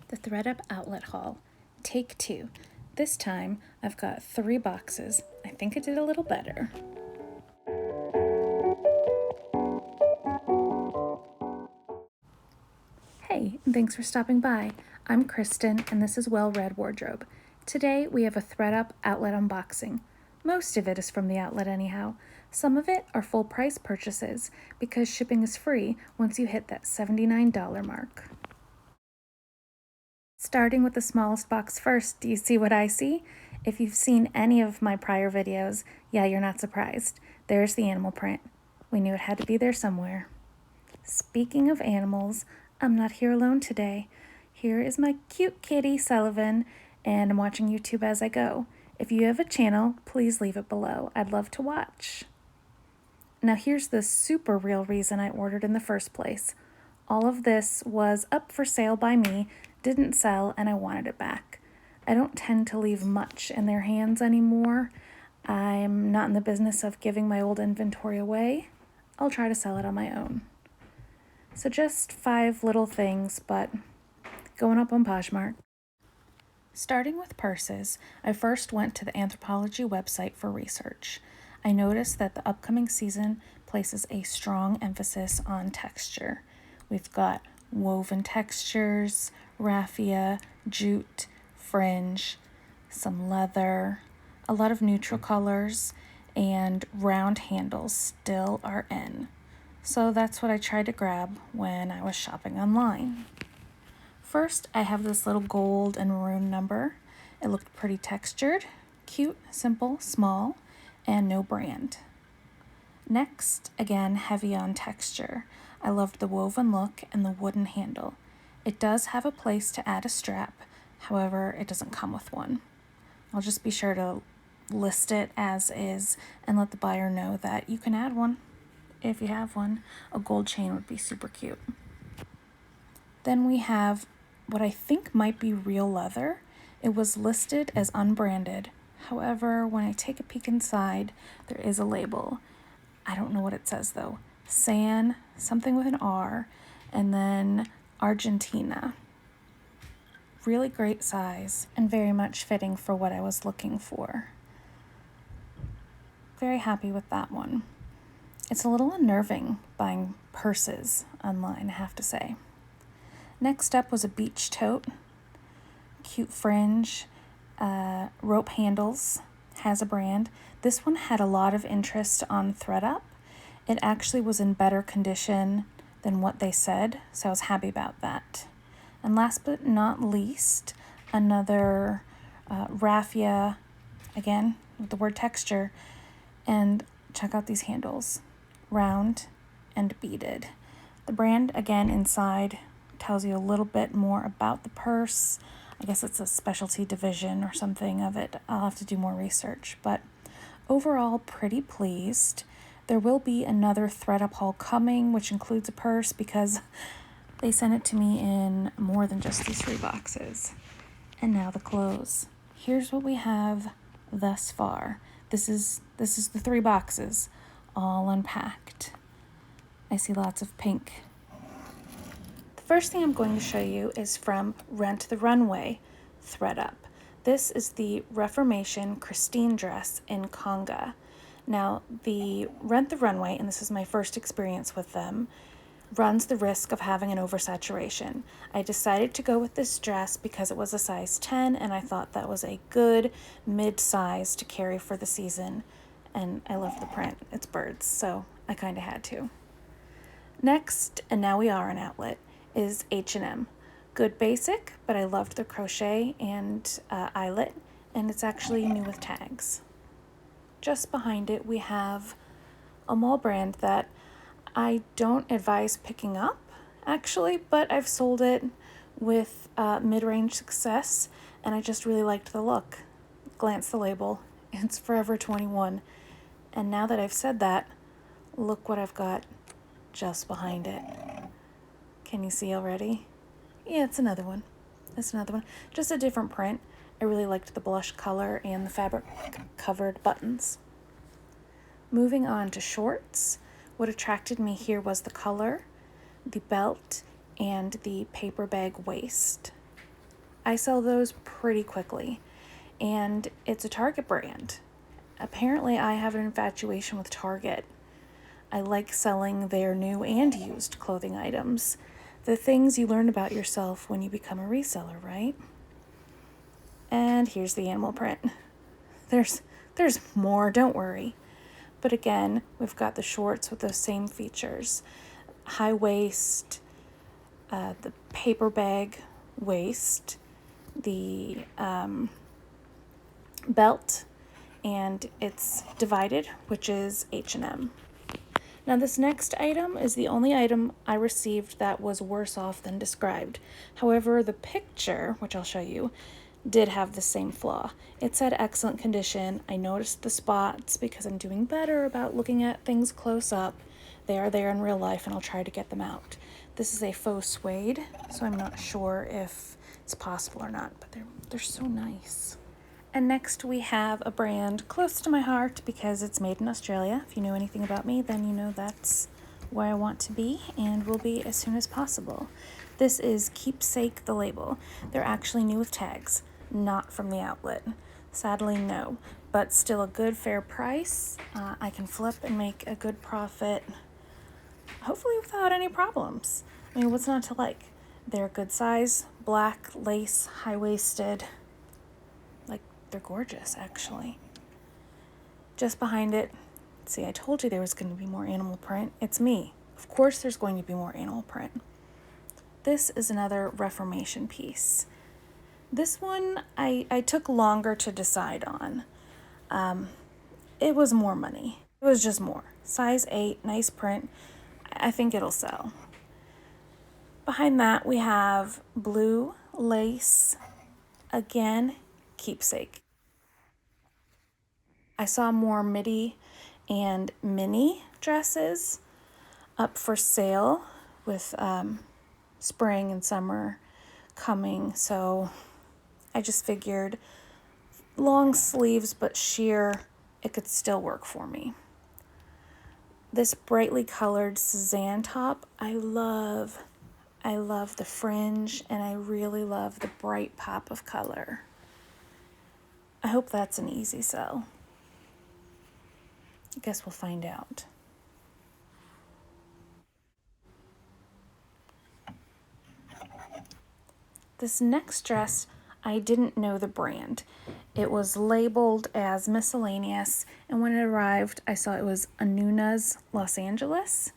The ThredUp Outlet Haul. Take 2. This time, I've got 3 boxes. I think I did a little better. Hey, and thanks for stopping by. I'm Kristen, and this is Well Read Wardrobe. Today, we have a ThredUp Outlet unboxing. Most of it is from the outlet anyhow. Some of it are full price purchases because shipping is free once you hit that $79 mark. Starting with the smallest box first, do you see what I see? If you've seen any of my prior videos, yeah, you're not surprised. There's the animal print. We knew it had to be there somewhere. Speaking of animals, I'm not here alone today. Here is my cute kitty, Sullivan, and I'm watching YouTube as I go. If you have a channel, please leave it below. I'd love to watch. Now here's the super real reason I ordered in the first place. All of this was up for sale by me, didn't sell, and I wanted it back. I don't tend to leave much in their hands anymore. I'm not in the business of giving my old inventory away. I'll try to sell it on my own. So just 5 little things, but going up on Poshmark. Starting with purses, I first went to the Anthropologie website for research. I noticed that the upcoming season places a strong emphasis on texture. We've got woven textures, raffia, jute, fringe, some leather, a lot of neutral colors, and round handles still are in. So that's what I tried to grab when I was shopping online. First, I have this little gold and maroon number. It looked pretty textured, cute, simple, small, and no brand. Next, again, heavy on texture. I loved the woven look and the wooden handle. It does have a place to add a strap, however, it doesn't come with one. I'll just be sure to list it as is and let the buyer know that you can add one if you have one. A gold chain would be super cute. Then we have what I think might be real leather. It was listed as unbranded. However, when I take a peek inside, there is a label. I don't know what it says though. San, something with an R, and then Argentina. Really great size and very much fitting for what I was looking for. Very happy with that one. It's a little unnerving buying purses online, I have to say. Next up was a beach tote. Cute fringe, rope handles, has a brand. This one had a lot of interest on ThredUp. It actually was in better condition than what they said, so I was happy about that. And last but not least, another raffia, again, with the word texture. And check out these handles, round and beaded. The brand, again, inside tells you a little bit more about the purse. I guess it's a specialty division or something of it. I'll have to do more research, but overall pretty pleased. There will be another ThredUp haul coming, which includes a purse because they sent it to me in more than just these 3 boxes. And now the clothes. Here's what we have thus far. This is the 3 boxes all unpacked. I see lots of pink. First thing I'm going to show you is from Rent the Runway, ThredUp. This is the Reformation Christine dress in Conga. Now, the Rent the Runway, and this is my first experience with them, runs the risk of having an oversaturation. I decided to go with this dress because it was a size 10, and I thought that was a good mid-size to carry for the season. And I love the print. It's birds, so I kind of had to. Next, and now we are an outlet, is H&M. Good basic, but I loved the crochet and eyelet, and it's actually new with tags. Just behind it, we have a mall brand that I don't advise picking up, actually, but I've sold it with mid-range success, and I just really liked the look. Glance the label. It's Forever 21. And now that I've said that, look what I've got just behind it. Can you see already? Yeah, it's another one. Just a different print. I really liked the blush color and the fabric covered buttons. Moving on to shorts. What attracted me here was the color, the belt, and the paper bag waist. I sell those pretty quickly, and it's a Target brand. Apparently, I have an infatuation with Target. I like selling their new and used clothing items. The things you learn about yourself when you become a reseller, right? And here's the animal print. There's more, don't worry. But again, we've got the shorts with those same features. High waist, the paper bag waist, the belt, and it's divided, which is H&M. Now this next item is the only item I received that was worse off than described. However, the picture, which I'll show you, did have the same flaw. It said excellent condition. I noticed the spots because I'm doing better about looking at things close up. They are there in real life and I'll try to get them out. This is a faux suede, so I'm not sure if it's possible or not, but they're so nice. And next we have a brand close to my heart because it's made in Australia. If you know anything about me, then you know that's where I want to be and will be as soon as possible. This is Keepsake, the label. They're actually new with tags, not from the outlet. Sadly, no, but still a good fair price. I can flip and make a good profit, hopefully without any problems. I mean, what's not to like? They're good size, black, lace, high-waisted. They're gorgeous, actually. Just behind it, see, I told you there was going to be more animal print. It's me. Of course there's going to be more animal print. This is another Reformation piece. This one I took longer to decide on. It was more money. It was just more. Size 8, nice print. I think it'll sell. Behind that we have blue lace. Again, Keepsake. I saw more midi and mini dresses up for sale with spring and summer coming, so I just figured long sleeves but sheer, it could still work for me. This brightly colored Suzanne top, I love the fringe and I really love the bright pop of color. I hope that's an easy sell. I guess we'll find out. This next dress, I didn't know the brand. It was labeled as miscellaneous, and when it arrived, I saw it was Anuna's Los Angeles.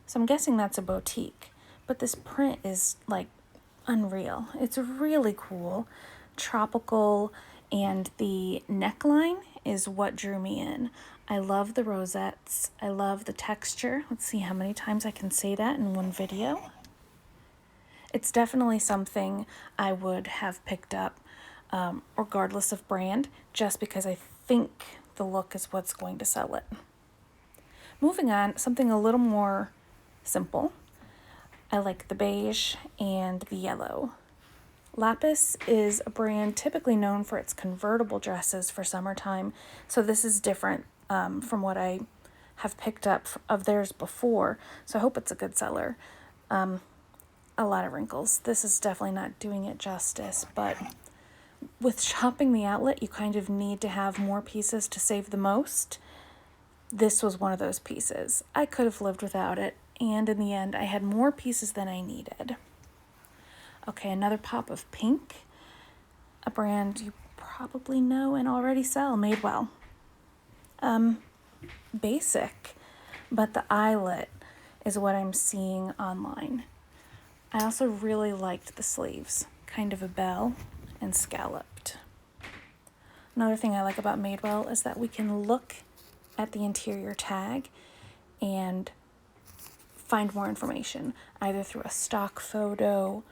So I'm guessing that's a boutique. But this print is like unreal. It's really cool, tropical, and the neckline is what drew me in. I love the rosettes. I love the texture. Let's see how many times I can say that in one video. It's definitely something I would have picked up regardless of brand, just because I think the look is what's going to sell it. Moving on, something a little more simple. I like the beige and the yellow. Lapis is a brand typically known for its convertible dresses for summertime, so this is different from what I have picked up of theirs before, so I hope it's a good seller. A lot of wrinkles. This is definitely not doing it justice, but with shopping the outlet, you kind of need to have more pieces to save the most. This was one of those pieces. I could have lived without it, and in the end, I had more pieces than I needed. Okay, another pop of pink, a brand you probably know and already sell, Madewell. Basic, but the eyelet is what I'm seeing online. I also really liked the sleeves, kind of a bell and scalloped. Another thing I like about Madewell is that we can look at the interior tag and find more information, either through a stock photo,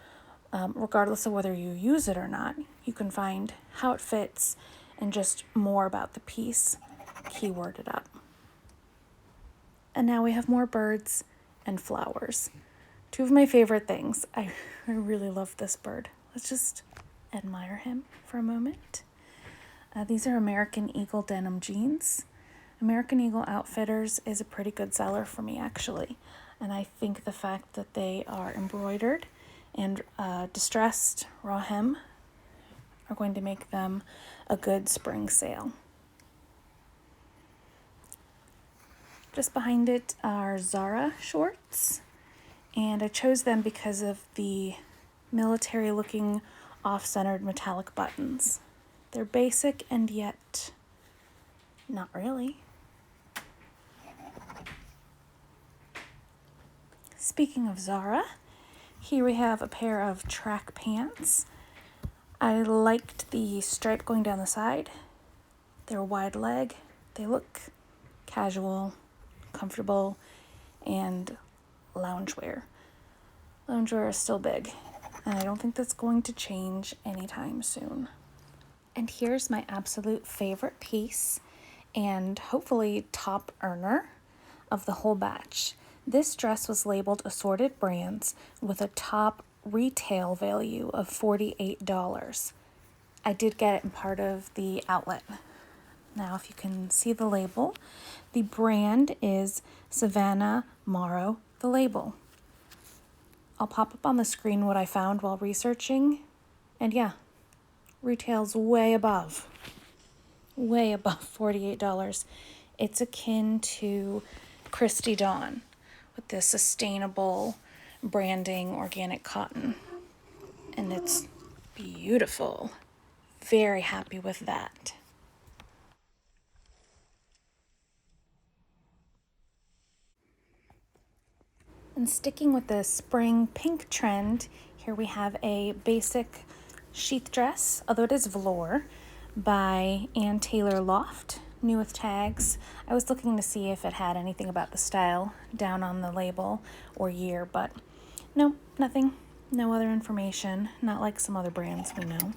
regardless of whether you use it or not. You can find how it fits and just more about the piece, keyworded up. And now we have more birds and flowers. Two of my favorite things. I really love this bird. Let's just admire him for a moment. These are American Eagle denim jeans. American Eagle Outfitters is a pretty good seller for me, actually. And I think the fact that they are embroidered and distressed raw hem are going to make them a good spring sale. Just behind it are Zara shorts, and I chose them because of the military looking off-centered metallic buttons. They're basic and yet not really. Speaking of Zara, here we have a pair of track pants. I liked the stripe going down the side. They're wide leg. They look casual, comfortable, and loungewear. Loungewear is still big, and I don't think that's going to change anytime soon. And here's my absolute favorite piece, and hopefully top earner of the whole batch. This dress was labeled assorted brands with a top retail value of $48. I did get it in part of the outlet. Now, if you can see the label, the brand is Savannah Morrow, the label. I'll pop up on the screen what I found while researching, and yeah, retail's way above $48. It's akin to Christy Dawn with this sustainable branding organic cotton, and it's beautiful. Very happy with that. And sticking with the spring pink trend, here we have a basic sheath dress, although it is velour, by Ann Taylor Loft, new with tags. I was looking to see if it had anything about the style down on the label or year, but no, nothing. No other information, not like some other brands we know.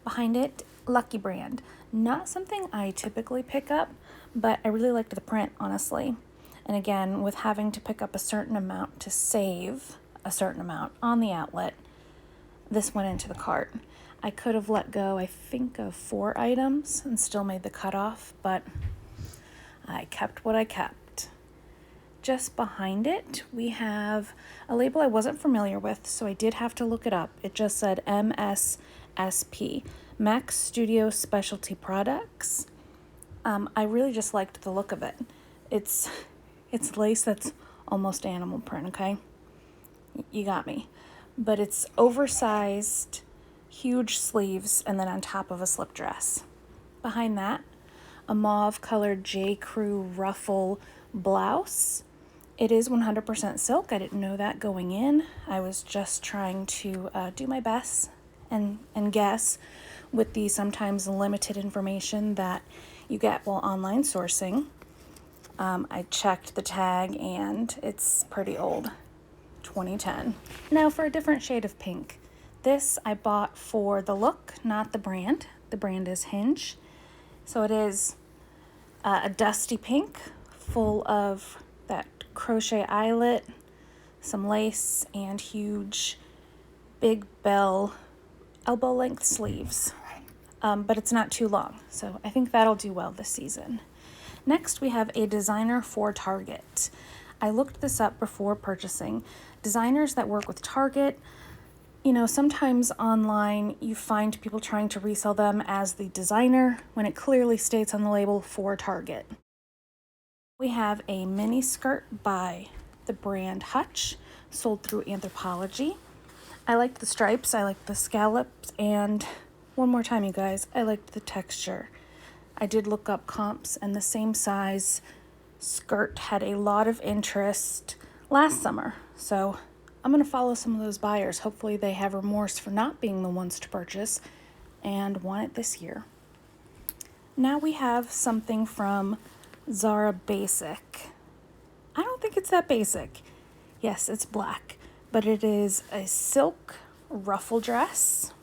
Behind it, Lucky brand. Not something I typically pick up, but I really liked the print, honestly. And again, with having to pick up a certain amount to save a certain amount on the outlet, this went into the cart. I could have let go, I think, of 4 items and still made the cutoff, but I kept what I kept. Just behind it, we have a label I wasn't familiar with, so I did have to look it up. It just said MSSP, Max Studio Specialty Products. I really just liked the look of it. It's lace that's almost animal print, okay? You got me. But it's oversized, huge sleeves, and then on top of a slip dress. Behind that, a mauve-colored J. Crew ruffle blouse. It is 100% silk. I didn't know that going in. I was just trying to do my best and guess with the sometimes limited information that you get while online sourcing. I checked the tag and it's pretty old, 2010. Now for a different shade of pink. This I bought for the look, not the brand. The brand is Hinge. So it is a dusty pink full of that crochet eyelet, some lace, and huge big bell elbow length sleeves. But it's not too long, so I think that'll do well this season. Next, we have a designer for Target. I looked this up before purchasing. Designers that work with Target, you know, sometimes online you find people trying to resell them as the designer when it clearly states on the label for Target. We have a mini skirt by the brand Hutch, sold through Anthropologie. I liked the stripes, I liked the scallops, and one more time, you guys, I liked the texture. I did look up comps, and the same size skirt had a lot of interest last summer. So I'm going to follow some of those buyers. Hopefully they have remorse for not being the ones to purchase and want it this year. Now we have something from Zara Basic. I don't think it's that basic. Yes, it's black, but it is a silk ruffle dress.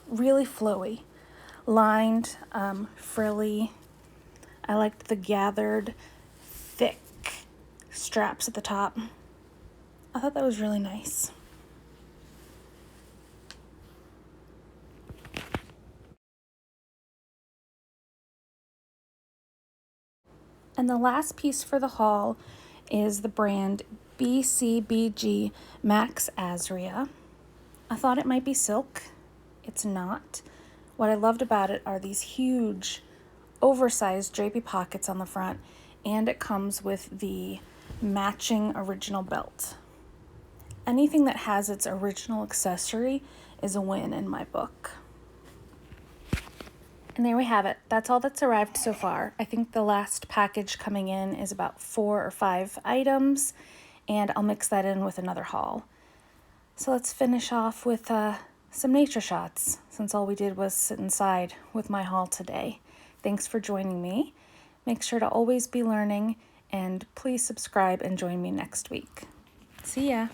Really flowy. Lined, frilly. I liked the gathered, thick straps at the top. I thought that was really nice. And the last piece for the haul is the brand BCBG Max Azria. I thought it might be silk. It's not. What I loved about it are these huge, oversized drapey pockets on the front, and it comes with the matching original belt. Anything that has its original accessory is a win in my book. And there we have it. That's all that's arrived so far. I think the last package coming in is about 4 or 5 items, and I'll mix that in with another haul. So let's finish off with some nature shots, since all we did was sit inside with my haul today. Thanks for joining me. Make sure to always be learning, and please subscribe and join me next week. See ya!